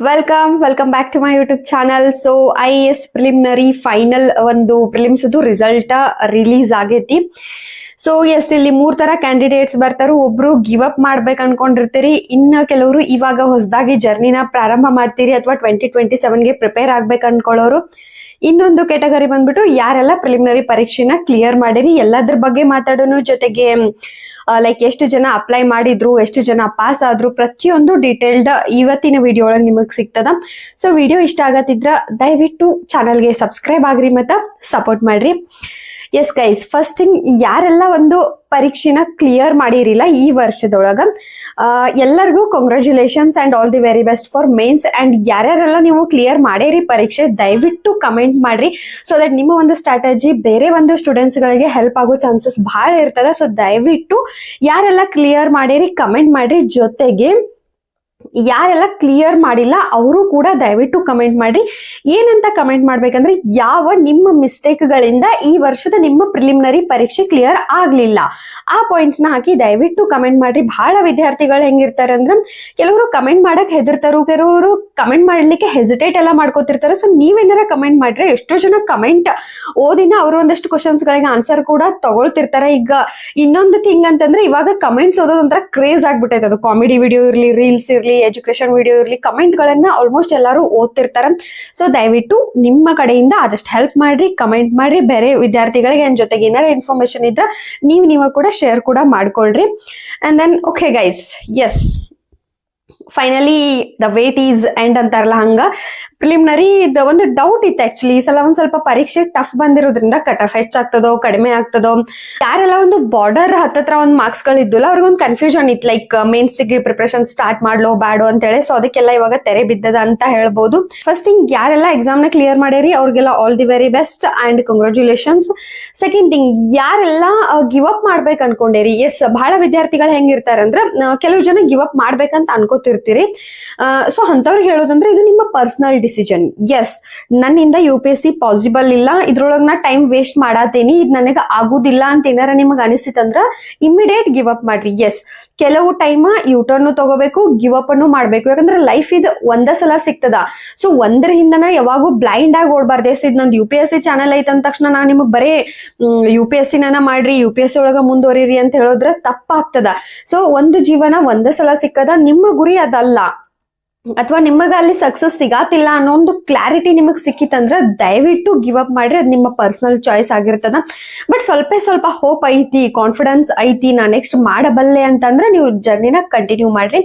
Welcome back to my YouTube channel. So IAS preliminary final ಒಂದು prelims result release ಆಗೈತಿ. So yes, ಇಲ್ಲಿ 3 ತರ candidates ಬರ್ತಾರು. ಒಬ್ರು give up ಮಾಡ್ಬೇಕು ಅನ್ಕೊಂಡಿರ್ತೀರಿ, ಇನ್ನ ಕೆಲವರು ಇವಾಗ ಹೊಸದಾಗಿ ಜರ್ನಿನ ಪ್ರಾರಂಭ ಮಾಡ್ತೀರಿ ಅಥವಾ 2027ಗೆ ಪ್ರಿಪೇರ್ ಆಗ್ಬೇಕು ಅನ್ಕೊಳ್ಳೋರು. ಇನ್ನೊಂದು ಕೆಟಗರಿ ಬಂದ್ಬಿಟ್ಟು ಯಾರೆಲ್ಲ ಪ್ರಿಲಿಮಿನರಿ ಪರೀಕ್ಷೆನ ಕ್ಲಿಯರ್ ಮಾಡಿರಿ, ಎಲ್ಲದ್ರ ಬಗ್ಗೆ ಮಾತಾಡೋನು. ಜೊತೆಗೆ ಲೈಕ್ ಎಷ್ಟು ಜನ ಅಪ್ಲೈ ಮಾಡಿದ್ರು, ಎಷ್ಟು ಜನ ಪಾಸ್ ಆದ್ರು, ಪ್ರತಿಯೊಂದು ಡೀಟೇಲ್ಡ್ ಇವತ್ತಿನ ವಿಡಿಯೋ ಒಳಗೆ ನಿಮಗ್ ಸಿಗ್ತದ. ಸೊ ವಿಡಿಯೋ ಇಷ್ಟ ಆಗತ್ತಿದ್ರ ದಯವಿಟ್ಟು ಚಾನಲ್ಗೆ ಸಬ್ಸ್ಕ್ರೈಬ್ ಆಗ್ರಿ ಮತ್ತು ಸಪೋರ್ಟ್ ಮಾಡ್ರಿ. ಎಸ್ ಗೈಸ್, ಫಸ್ಟ್ ಥಿಂಗ್, ಯಾರೆಲ್ಲ ಒಂದು ಪರೀಕ್ಷೆನ ಕ್ಲಿಯರ್ ಮಾಡಿರಿಲ್ಲ ಈ ವರ್ಷದೊಳಗ, ಎಲ್ಲರಿಗೂ congratulations and all the very best for mains. And ಯಾರ್ಯಾರೆಲ್ಲ ನೀವು ಕ್ಲಿಯರ್ ಮಾಡೇರಿ ಪರೀಕ್ಷೆ, ದಯವಿಟ್ಟು ಕಮೆಂಟ್ ಮಾಡ್ರಿ. ಸೊ ದಟ್ ನಿಮ್ಮ ಒಂದು ಸ್ಟ್ರಾಟಜಿ ಬೇರೆ ಒಂದು ಸ್ಟೂಡೆಂಟ್ಸ್ ಗಳಿಗೆ ಹೆಲ್ಪ್ ಆಗೋ ಚಾನ್ಸಸ್ ಬಹಳ ಇರ್ತದ. ಸೊ ದಯವಿಟ್ಟು ಯಾರೆಲ್ಲ ಕ್ಲಿಯರ್ ಮಾಡೇರಿ ಕಮೆಂಟ್ ಮಾಡ್ರಿ. ಜೊತೆಗೆ ಯಾರೆಲ್ಲ ಕ್ಲಿಯರ್ ಮಾಡಿಲ್ಲ ಅವರು ಕೂಡ ದಯವಿಟ್ಟು ಕಮೆಂಟ್ ಮಾಡ್ರಿ. ಏನಂತ ಕಮೆಂಟ್ ಮಾಡ್ಬೇಕಂದ್ರೆ, ಯಾವ ನಿಮ್ಮ ಮಿಸ್ಟೇಕ್ ಗಳಿಂದ ಈ ವರ್ಷದ ನಿಮ್ಮ ಪ್ರಿಲಿಮಿನರಿ ಪರೀಕ್ಷೆ ಕ್ಲಿಯರ್ ಆಗ್ಲಿಲ್ಲ ಆ ಪಾಯಿಂಟ್ಸ್ ನ ಹಾಕಿ ದಯವಿಟ್ಟು ಕಮೆಂಟ್ ಮಾಡ್ರಿ. ಬಹಳ ವಿದ್ಯಾರ್ಥಿಗಳು ಹೆಂಗಿರ್ತಾರೆ ಅಂದ್ರೆ, ಕೆಲವರು ಕಮೆಂಟ್ ಮಾಡಕ್ ಹೆದರ್ತಾರು, ಕೆಲವರು ಕಮೆಂಟ್ ಮಾಡ್ಲಿಕ್ಕೆ ಹೆಸಿಟೇಟ್ ಎಲ್ಲ ಮಾಡ್ಕೋತಿರ್ತಾರೆ. ಸೊ ನೀವೇನಾರ ಕಮೆಂಟ್ ಮಾಡ್ರಿ. ಎಷ್ಟೋ ಜನ ಕಮೆಂಟ್ ಓದಿನ ಅವರು ಒಂದಷ್ಟು ಕ್ವಶನ್ಸ್ ಗಳಿಗೆ ಆನ್ಸರ್ ಕೂಡ ತಗೊಳ್ತಿರ್ತಾರೆ. ಈಗ ಇನ್ನೊಂದು ಥಿಂಗ್ ಅಂತಂದ್ರೆ, ಇವಾಗ ಕಮೆಂಟ್ಸ್ ಓದೋದಂತರ ಕ್ರೇಜ್ ಆಗ್ಬಿಟ್ಟೈತೆ. ಅದು ಕಾಮಿಡಿ ವಿಡಿಯೋ ಇರ್ಲಿ, ರೀಲ್ಸ್ ಇರ್ಲಿ, ಎಜುಕೇಶನ್ ವಿಡಿಯೋ ಇರ್ಲಿ, ಕಮೆಂಟ್ ಗಳನ್ನ ಆಲ್ಮೋಸ್ಟ್ ಎಲ್ಲರೂ ಓದ್ತಿರ್ತಾರ. ಸೊ ದಯವಿಟ್ಟು ನಿಮ್ಮ ಕಡೆಯಿಂದ ಆದಷ್ಟು ಹೆಲ್ಪ್ ಮಾಡ್ರಿ, ಕಮೆಂಟ್ ಮಾಡ್ರಿ. ಬೇರೆ ವಿದ್ಯಾರ್ಥಿಗಳಿಗೆ ಜೊತೆಗೆ ಏನಾರ ಇನ್ಫಾರ್ಮೇಶನ್ ಇದ್ರ ನೀವು ಕೂಡ ಶೇರ್ ಕೂಡ ಮಾಡ್ಕೊಳ್ರಿ. And then okay guys, yes finally the wait is end ಅಂತಾರಲ್ಲ, ಹಂಗ ಪ್ರಿಲಿಮಿನರಿ ಒಂದು ಡೌಟ್ ಇತ್ತು ಆಕ್ಚುಲಿ. ಈ ಸಲ ಒಂದ್ ಸ್ವಲ್ಪ ಪರೀಕ್ಷೆ ಟಫ್ ಬಂದಿರೋದ್ರಿಂದ ಕಟ್ ಆಫ್ ಹೆಚ್ಚಾಗ್ತದೋ ಕಡಿಮೆ ಆಗ್ತದೋ, ಯಾರೆಲ್ಲ ಒಂದು ಬಾರ್ಡರ್ ಹತ್ತತ್ರ ಒಂದು ಮಾರ್ಕ್ಸ್ ಗಳಿದ್ದಿಲ್ಲ ಅವ್ರಿಗೊಂದು ಕನ್ಫ್ಯೂಷನ್ ಇತ್ತು, ಲೈಕ್ ಮೇನ್ಸ್ ಗೆ ಪ್ರಿಪರೇಷನ್ ಸ್ಟಾರ್ಟ್ ಮಾಡ್ಲೋ ಬ್ಯಾಡೋ ಅಂತ ಹೇಳಿ. ಸೊ ಅದಕ್ಕೆಲ್ಲ ಇವಾಗ ತೆರೆ ಬಿದ್ದದ ಅಂತ ಹೇಳ್ಬೋದು. ಫಸ್ಟ್ ಥಿಂಗ್, ಯಾರೆಲ್ಲ ಎಕ್ಸಾಮ್ ನ ಕ್ಲಿಯರ್ ಮಾಡ್ಯಾರಿ ಅವ್ರಿಗೆಲ್ಲ all the very best and congratulations. Second thing, ಯಾರೆಲ್ಲ ಗಿವ್ ಅಪ್ ಮಾಡ್ಬೇಕು ಅನ್ಕೊಂಡೇರಿ, ಎಸ್, ಬಹಳ ವಿದ್ಯಾರ್ಥಿಗಳು ಹೆಂಗಿರ್ತಾರೆ ಅಂದ್ರೆ, ಕೆಲವು ಜನ ಗಿವ್ ಅಪ್ ಮಾಡ್ಬೇಕಂತ ಅನ್ಕೋತಿರ್ತೀರಿ. ಸೊ ಅಂತವ್ರಿಗೆ ಹೇಳೋದಂದ್ರೆ, ಇದು ನಿಮ್ಮ ಪರ್ಸನಲ್ ಡಿಸಿಷನ್. ಎಸ್, ನನ್ನಿಂದ UPSC ಪಾಸಿಬಲ್ ಇಲ್ಲ, ಇದ್ರೊಳಗ ನಾ ಟೈಮ್ ವೇಸ್ಟ್ ಮಾಡಾತೀನಿ, ಇದು ನನಗೆ ಆಗುದಿಲ್ಲ ಅಂತ ಏನಾರ ನಿಮಗೆ ಅನಿಸಿತಂದ್ರ ಇಮಿಡಿಯೇಟ್ ಗಿವ್ ಅಪ್ ಮಾಡ್ರಿ. ಎಸ್, ಕೆಲವು ಟೈಮ್ ಯೂಟರ್ನ್ ತಗೋಬೇಕು, ಗಿವ್ ಅಪ್ ಅನ್ನು ಮಾಡ್ಬೇಕು. ಯಾಕಂದ್ರೆ ಲೈಫ್ ಇದು ಒಂದ ಸಲ ಸಿಗ್ತದ. ಸೊ ಒಂದ್ರ ಹಿಂದನ ಯಾವಾಗೂ ಬ್ಲೈಂಡ್ ಆಗಿ ಓಡ್ಬಾರ್ದು. ಎಸ್, ಇದು ನಂದು UPSC ಚಾನಲ್ ಐತೆ ಅಂದ ತಕ್ಷಣ ನಾ ನಿಮಗ್ ಬರೀ UPSC ಮಾಡ್ರಿ, UPSC ಒಳಗ ಮುಂದುವರಿರಿ ಅಂತ ಹೇಳಿದ್ರೆ ತಪ್ಪಾಗ್ತದ. ಸೊ ಒಂದು ಜೀವನ ಒಂದ ಸಲ ಸಿಕ್ಕದ, ನಿಮ್ಮ ಗುರಿ ಅದಲ್ಲ ಅಥವಾ ನಿಮಗ ಅಲ್ಲಿ ಸಕ್ಸಸ್ ಸಿಗಾತಿಲ್ಲ ಅನ್ನೋ ಒಂದು ಕ್ಲಾರಿಟಿ ನಿಮಗ್ ಸಿಕ್ಕಿತಂದ್ರ ದಯವಿಟ್ಟು ಗಿವ್ ಅಪ್ ಮಾಡ್ರಿ. ಅದು ನಿಮ್ಮ ಪರ್ಸನಲ್ ಚಾಯ್ಸ್ ಆಗಿರ್ತದ. ಬಟ್ ಸ್ವಲ್ಪ ಹೋಪ್ ಐತಿ, ಕಾನ್ಫಿಡೆನ್ಸ್ ಐತಿ, ನಾ ನೆಕ್ಸ್ಟ್ ಮಾಡಬಲ್ಲೆ ಅಂತಂದ್ರೆ ನೀವು ಜರ್ನಿನ ಕಂಟಿನ್ಯೂ ಮಾಡ್ರಿ.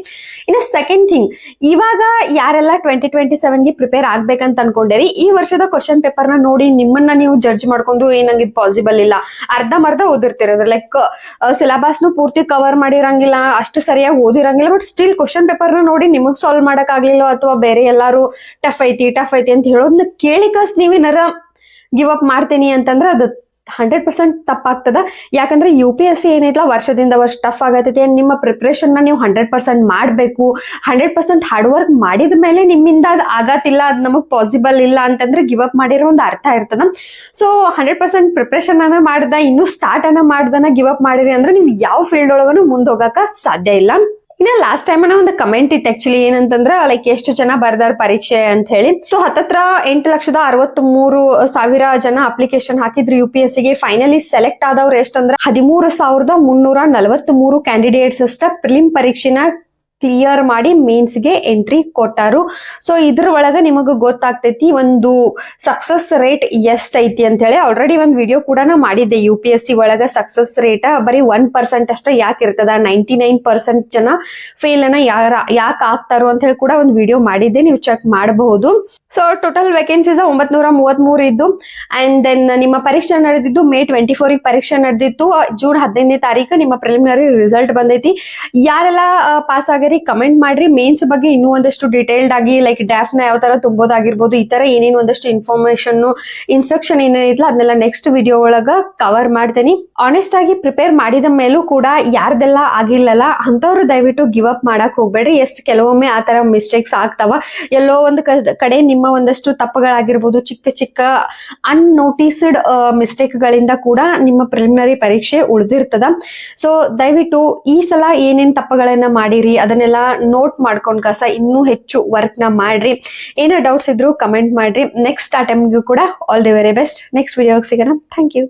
ಇನ್ನು ಸೆಕೆಂಡ್ ಥಿಂಗ್, ಇವಾಗ ಯಾರೆಲ್ಲ 2027ಗೆ ಪ್ರಿಪೇರ್ ಆಗ್ಬೇಕಂತ ಅನ್ಕೊಂಡೇರಿ, ಈ ವರ್ಷದ ಕ್ವಶನ್ ಪೇಪರ್ ನ ನೋಡಿ ನಿಮ್ಮನ್ನ ನೀವು ಜಡ್ಜ್ ಮಾಡ್ಕೊಂಡು ನಂಗೆ ಇದು ಪಾಸಿಬಲ್ ಇಲ್ಲ, ಅರ್ಧಂಬರ್ಧ ಓದಿರ್ತೀರ, ಲೈಕ್ ಸಿಲೆಬಸ್ನು ಪೂರ್ತಿ ಕವರ್ ಮಾಡಿರಂಗಿಲ್ಲ, ಅಷ್ಟು ಸರಿಯಾಗಿ ಓದಿರಂಗಿಲ್ಲ. ಬಟ್ ಸ್ಟಿಲ್ ಕ್ವಶನ್ ಪೇಪರ್ ನ ನೋಡಿ ನಿಮಗ್ ಸಾಲ್ವ್ ಮಾಡಕ್ ಆಗ್ಲಿಲ್ಲ, ಅಥವಾ ಬೇರೆ ಎಲ್ಲಾರು ಟಫ್ ಐತಿ ಅಂತ ಹೇಳೋದನ್ನ ಕೇಳಿಕಸ್ ನೀವೇನಾರ ಗಿವ್ ಅಪ್ ಮಾಡ್ತೀನಿ ಅಂತಂದ್ರೆ ಅದು 100% ತಪ್ಪಾಗ್ತದ. ಯಾಕಂದ್ರೆ UPSC ಏನೈತಲ್ಲ ವರ್ಷದಿಂದ ವರ್ಷ ಟಫ್ ಆಗತೈತಿ. ನಿಮ್ಮ ಪ್ರಿಪ್ರೇಷನ್ ನ ನೀವು 100% ಮಾಡ್ಬೇಕು. 100% ಹಾರ್ಡ್ ವರ್ಕ್ ಮಾಡಿದ ಮೇಲೆ ನಿಮ್ಮಿಂದ ಅದು ಆಗತ್ತಿಲ್ಲ, ಅದು ನಮಗ್ ಪಾಸಿಬಲ್ ಇಲ್ಲ ಅಂತಂದ್ರೆ ಗಿವ್ ಅಪ್ ಮಾಡಿರೋ ಒಂದು ಅರ್ಥ ಇರ್ತದ. ಸೊ 100% ಪ್ರಿಪ್ರೇಷನ್ ಅನ್ನ ಮಾಡ್ದ, ಇನ್ನು ಸ್ಟಾರ್ಟ್ ಅನ್ನ ಮಾಡ್ದನ ಗಿವ್ ಅಪ್ ಮಾಡಿರಿ ಅಂದ್ರೆ ನೀವು ಯಾವ ಫೀಲ್ಡ್ ಒಳಗನು ಮುಂದೆ ಹೋಗಕ ಸಾಧ್ಯ ಇಲ್ಲ. ಇನ್ನ ಲಾಸ್ಟ್ ಟೈಮ್ ಒಂದು ಕಮೆಂಟ್ ಇತ್ತು ಆಕ್ಚುಲಿ, ಏನಂತಂದ್ರ ಲೈಕ್ ಎಷ್ಟು ಜನ ಬರ್ದಾರ ಪರೀಕ್ಷೆ ಅಂತ ಹೇಳಿ. ಸೊ ಹತ್ತತ್ರ 8,63,000 ಜನ ಅಪ್ಲಿಕೇಶನ್ ಹಾಕಿದ್ರು UPSC ಗೆ. ಫೈನಲಿ ಸೆಲೆಕ್ಟ್ ಆದವ್ರು ಎಷ್ಟಂದ್ರ 13,343 ಕ್ಯಾಂಡಿಡೇಟ್ಸ್ ಅಷ್ಟ ಪ್ರಿಲಿಮ್ ಪರೀಕ್ಷೆನ ಕ್ಲಿಯರ್ ಮಾಡಿ ಮೇನ್ಸ್ ಗೆ ಎಂಟ್ರಿ ಕೊಟ್ಟಾರು. ಸೊ ಇದ್ರ ಒಳಗ ನಿಮಗ ಗೊತ್ತಾಗ್ತೈತಿ ಒಂದು ಸಕ್ಸಸ್ ರೇಟ್ ಎಷ್ಟೈತಿ ಅಂತ ಹೇಳಿ. ಆಲ್ರೆಡಿ ಒಂದ್ ವಿಡಿಯೋ ಕೂಡ ನಾ ಮಾಡಿದ್ದೆ, UPSC ಒಳಗ ಸಕ್ಸಸ್ ರೇಟ್ ಬರೀ 1% ಅಷ್ಟ ಯಾಕೆ ಇರ್ತದ, 99% ಜನ ಫೇಲ್ ಅನ್ನ ಯಾಕೆ ಆಗ್ತಾರೋ ಅಂತ ಹೇಳಿ ಕೂಡ ಒಂದು ವಿಡಿಯೋ ಮಾಡಿದ್ದೆ, ನೀವು ಚೆಕ್ ಮಾಡಬಹುದು. ಸೊ ಟೋಟಲ್ ವೇಕೆನ್ಸೀಸ್ 933 ಇದ್ದು. ಅಂಡ್ ದೆನ್ ನಿಮ್ಮ ಪರೀಕ್ಷೆ ನಡೆದಿದ್ದು May 24 ಪರೀಕ್ಷೆ ನಡೆದಿತ್ತು. June 15ನೇ ತಾರೀಕು ನಿಮ್ಮ ಪ್ರಿಲಿಮಿನರಿ ರಿಸಲ್ಟ್ ಬಂದೈತಿ. ಯಾರೆಲ್ಲ ಪಾಸ್ ಆಗಿ ಕಮೆಂಟ್ ಮಾಡ್ರಿ. ಮೇನ್ಸ್ ಬಗ್ಗೆ ಇನ್ನೂ ಒಂದಷ್ಟು ಡೀಟೇಲ್ಡ್ ಆಗಿ, ಲೈಕ್ ಡ್ಯಾಫ್ ನ ಯಾವ ತರ ತುಂಬೋದಾಗಿರ್ಬೋದು, ಈ ತರ ಏನೇನು ಒಂದಷ್ಟು ಇನ್ಫಾರ್ಮೇಶನ್ ಇನ್ಸ್ಟ್ರಕ್ಷನ್ ಏನೇನಿಲ್ಲ ಅದನ್ನೆಲ್ಲ ನೆಕ್ಸ್ಟ್ ವಿಡಿಯೋ ಒಳಗ ಕವರ್ ಮಾಡ್ತೇನೆ. ಆನೆಸ್ಟ್ ಆಗಿ ಪ್ರಿಪೇರ್ ಮಾಡಿದ ಮೇಲೂ ಕೂಡ ಯಾರ್ದೆಲ್ಲ ಆಗಿಲ್ಲಲ್ಲ ಅಂತವ್ರು ದಯವಿಟ್ಟು ಗಿವ್ ಅಪ್ ಮಾಡಕ್ ಹೋಗ್ಬೇಡ್ರಿ. ಎಸ್, ಕೆಲವೊಮ್ಮೆ ಆ ತರ ಮಿಸ್ಟೇಕ್ಸ್ ಆಗ್ತಾವ. ಎಲ್ಲೋ ಒಂದು ಕಡೆ ನಿಮ್ಮ ಒಂದಷ್ಟು ತಪ್ಪುಗಳಾಗಿರ್ಬೋದು, ಚಿಕ್ಕ ಅನ್ನೋಟಿಸ್ಡ್ ಮಿಸ್ಟೇಕ್ ಗಳಿಂದ ಕೂಡ ನಿಮ್ಮ ಪ್ರಿಲಿಮಿನರಿ ಪರೀಕ್ಷೆ ಉಳಿದಿರ್ತದ. ಸೊ ದಯವಿಟ್ಟು ಈ ಸಲ ಏನೇನ್ ತಪ್ಪುಗಳನ್ನ ಮಾಡಿರಿ ಅದನ್ನ ಅದನ್ನೆಲ್ಲ ನೋಟ್ ಮಾಡ್ಕೊಂಡ್ ಕಸ ಇನ್ನೂ ಹೆಚ್ಚು ವರ್ಕ್ ನ ಮಾಡ್ರಿ. ಏನೋ ಡೌಟ್ಸ್ ಇದ್ರು ಕಮೆಂಟ್ ಮಾಡ್ರಿ. ನೆಕ್ಸ್ಟ್ ಅಟೆಂಪ್ಟ್ಗೂ ಕೂಡ all the very best. Next ವಿಡಿಯೋಗೆ ಸಿಗೋಣ. Thank you.